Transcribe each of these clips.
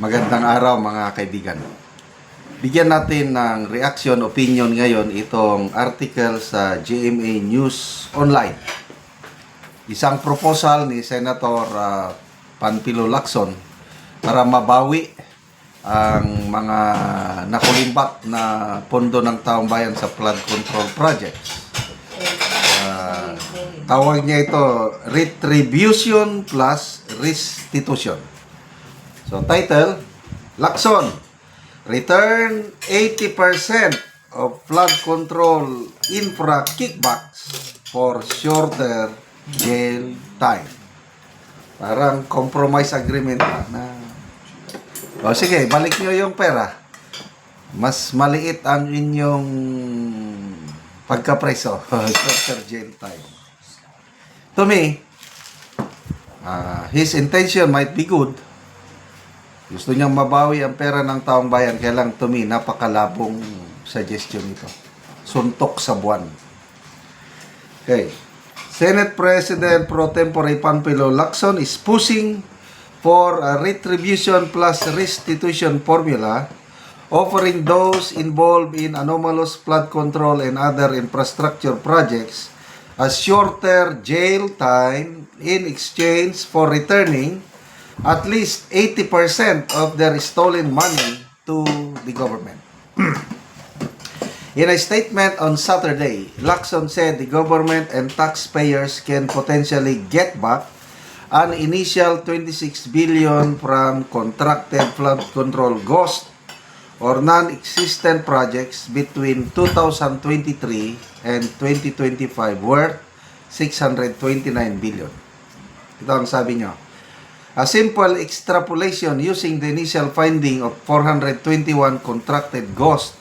Magandang araw mga kaibigan. Bigyan natin ng reaction, opinion ngayon itong article sa GMA News Online. Isang proposal ni Senator Panfilo Lacson para mabawi ang mga nakulimbat na pondo ng taong bayan sa flood control projects. Tawag niya ito Retribution plus Restitution. So title, Lacson, return 80% of flood control infra kickbacks for shorter jail time. Parang compromise agreement na. O sige, balik nyo yung pera. Mas maliit ang inyong pagkapreso. Shorter jail time. To me, his intention might be good. Gusto niyang mabawi ang pera ng taong bayan, kaya lang to me, napakalabong suggestion ito. Suntok sa buwan. Okay. Senate President Pro Tempore Panfilo Lacson is pushing for a retribution plus restitution formula, offering those involved in anomalous flood control and other infrastructure projects a shorter jail time in exchange for returning at least 80% of their stolen money to the government. In a statement on Saturday, Lacson said the government and taxpayers can potentially get back an initial 26 billion from contracted flood control ghost or non-existent projects between 2023 and 2025 worth 629 billion. Ito ang sabi nyo. A simple extrapolation using the initial finding of 421 contracted ghost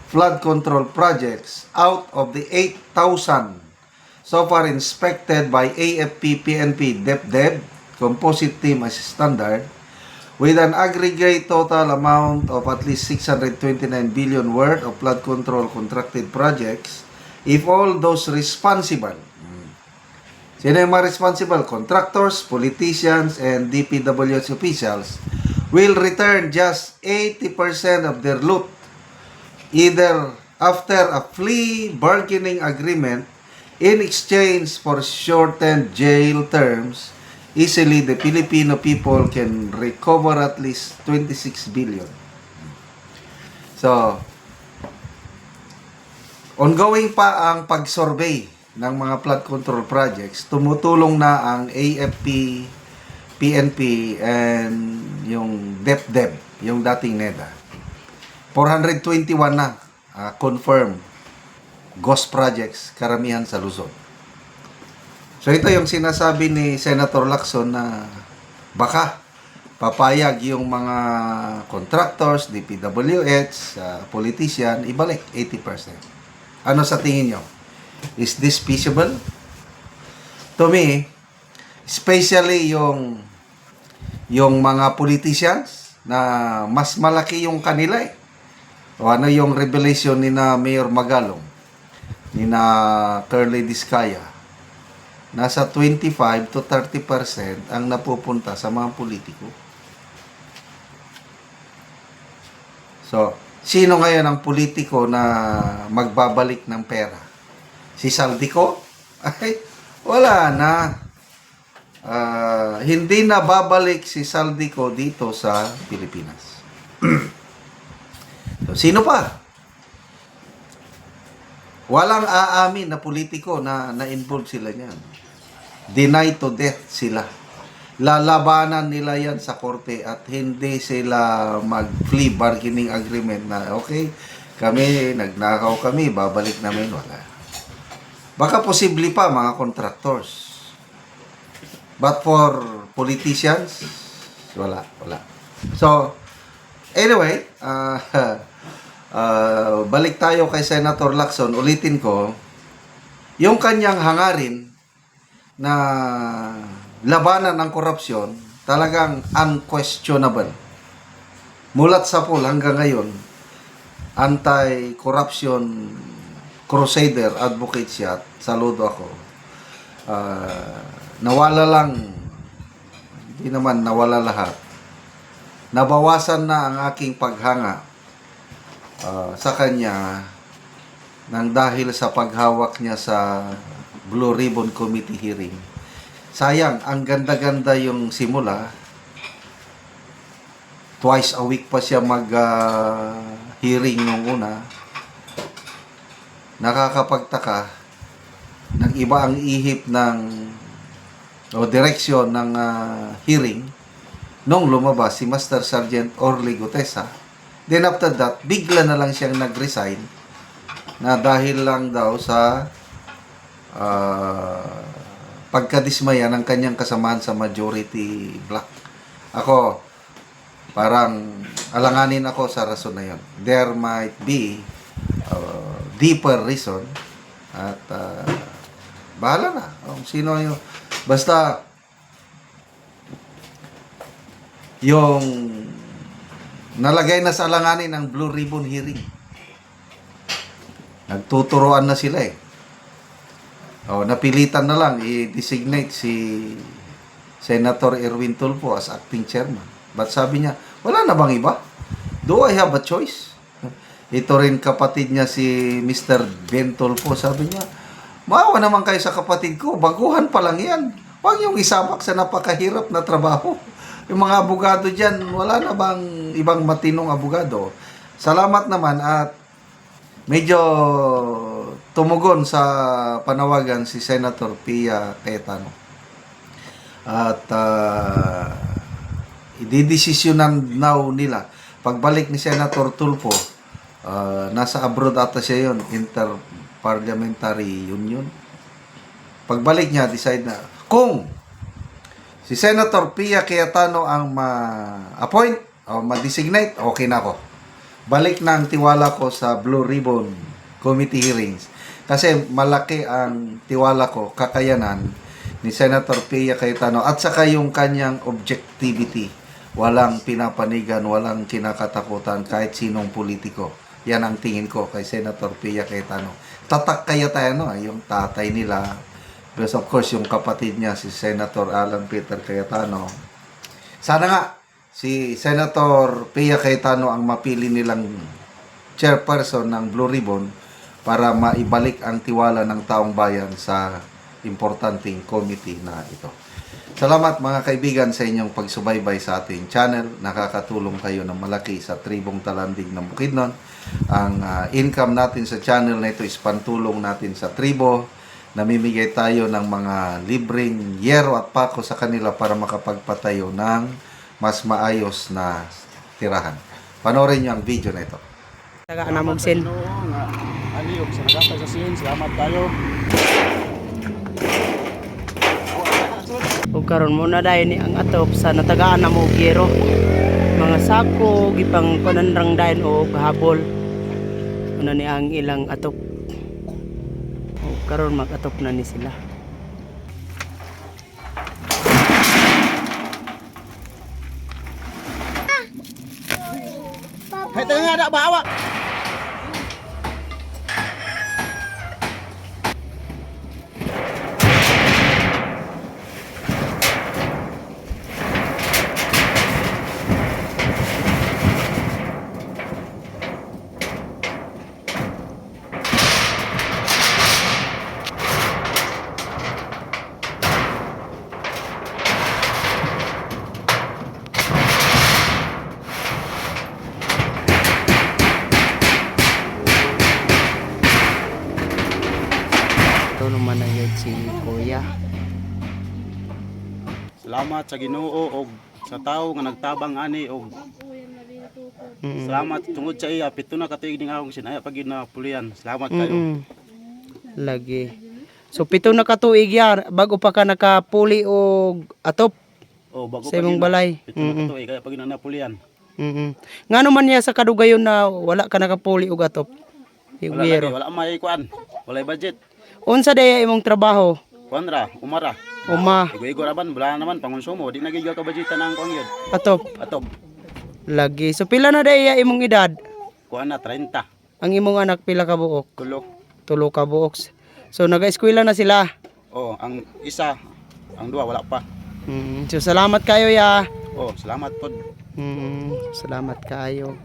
flood control projects out of the 8,000 so far inspected by AFP, PNP, DepDep, Composite Team as standard, with an aggregate total amount of at least 629 billion worth of flood control contracted projects, if all those responsible, sino yung mga responsible? Contractors, politicians, and DPWH officials will return just 80% of their loot, either after a plea bargaining agreement in exchange for shortened jail terms. Easily, the Filipino people can recover at least 26 billion. So, ongoing pa ang pag-survey ng mga flood control projects. Tumutulong na ang AFP, PNP, and yung DepDep, yung dating NEDA. 421 na confirmed ghost projects, karamihan sa Luzon. So ito yung sinasabi ni Senator Lacson na baka papayag yung mga contractors, DPWH, politician, ibalik 80%. Ano sa tingin nyo? Is this feasible? To me, especially yung mga politicians na mas malaki yung kanila eh. O ano yung revelation ni na Mayor Magalong, ni na Curly Discaya, nasa 25 to 30% ang napupunta sa mga politiko. So, sino ngayon ang politiko na magbabalik ng pera? Si Saldico? Ay, wala na. Hindi na babalik si Saldico dito sa Pilipinas. So, sino pa? Walang aamin na politiko na na-involve sila niyan. Deny to death sila. Lalabanan nila yan sa korte at hindi sila mag-plea bargaining agreement na okay, kami, nagnakaw kami, babalik namin. Wala. Baka posible pa mga contractors. But for politicians, wala. So, anyway, balik tayo kay Senator Lacson. Ulitin ko, yung kanyang hangarin na labanan ng korupsyon talagang unquestionable. Mulat sa pool hanggang ngayon, anti-corruption crusader advocate siya. Saludo ako. Nawala lang, hindi naman nawala lahat. nabawasan na ang aking paghanga sa kanya nang dahil sa paghawak niya sa Blue Ribbon Committee hearing. Sayang, ang ganda-ganda yung simula. Twice a week pa siya mag-hearing nung una. Nakakapagtaka, nag-iba ang ihip o direksyon ng hearing nung lumabas si Master Sergeant Orly Gutesa. Then after that, bigla na lang siyang nag-resign na dahil lang daw sa pagkadismaya ng kanyang kasamahan sa majority bloc. Ako, parang alanganin ako sa rason na yun. There might be deeper reason at bahala na kung sino yung basta yung nalagay na sa alanganin ng Blue Ribbon hearing. Nagtuturoan na sila eh. Napilitan na lang i-designate si Senator Erwin Tulfo as acting chairman. But sabi niya, wala na bang iba? Do I have a choice? Ito rin kapatid niya si Mr. Ben Tulfo. Sabi niya, maawa naman kayo sa kapatid ko. Baguhan pa lang yan. Huwag yung isabak sa napakahirap na trabaho. Yung mga abogado dyan, wala na bang ibang matinong abogado? Salamat naman at medyo tumugon sa panawagan si Senator Pia Cayetano. At ididesisyonan now nila. Pagbalik ni Senator Tulfo, nasa abroad ata siya yun, Inter-Parliamentary Union. Pagbalik niya, decide na kung si Senator Pia Cayetano ang ma-appoint o ma-designate, okay na ako. Balik na ang tiwala ko sa Blue Ribbon Committee hearings. Kasi malaki ang tiwala ko, kakayanan ni Senator Pia Cayetano at saka yung kanyang objectivity. Walang pinapanigan, walang kinakatakutan kahit sinong politiko. Yan ang tingin ko kay Senator Pia Cayetano. Tatak Cayetano, yung tatay nila. Because of course, yung kapatid niya, si Senator Alan Peter Cayetano. Sana nga, si Senator Pia Cayetano ang mapili nilang chairperson ng Blue Ribbon para maibalik ang tiwala ng taong bayan sa importanteng committee na ito. Salamat mga kaibigan sa inyong pagsubaybay sa ating channel. Nakakatulong kayo ng malaki sa Tribong Talandig ng Bukidnon. Ang income natin sa channel na ito is pantulong natin sa tribo. Namimigay tayo ng mga libreng yero at pako sa kanila para makapagpatayo ng mas maayos na tirahan. Panoorin niyo ang video na ito. Taga namog sin. Aliyok sa nagapay sa sin, salamat tayo. Ug karon mo na dayon ni ang atop sa natagaan na mo giro. Mga sako gipang pananrang dayon og habol. Ano ni ang ilang atop. Ug karon mag-atop na ni sila. Hay tayo nga ada bawa. Ito naman na yun si Kuya. Salamat sa Ginoo og sa tawo nga nagtabang ani og salamat tungod sa iya pito na katuig ning akong sinaya pag na pulian. Salamat kayo. Lagi. So pito na katuig ya bago pa ka nakapuli og atop Oh, bago sa imong balay. Pito na katuig kaya pag na pulian. Ngano man niya sa kadugayon na wala ka nakapuli og atop? Wala Igwero. lagi, wala may kuan. Wala budget. Unsa daya imong trabaho? Kuanra, umara. Uma, Igo-igo raban, wala naman pangonsumo, di nagigaw ka budgetan ang kuan gyud. atop. Atob. Lagi. So pila na daya imong edad? Kuan na 30. Ang imong anak pila ka buok? Tulo. Tulo ka buok. So naga-eskwela na sila. Oh, ang isa, ang duwa wala pa. So salamat kayo ya. Oh, salamat pod. Salamat kaayo.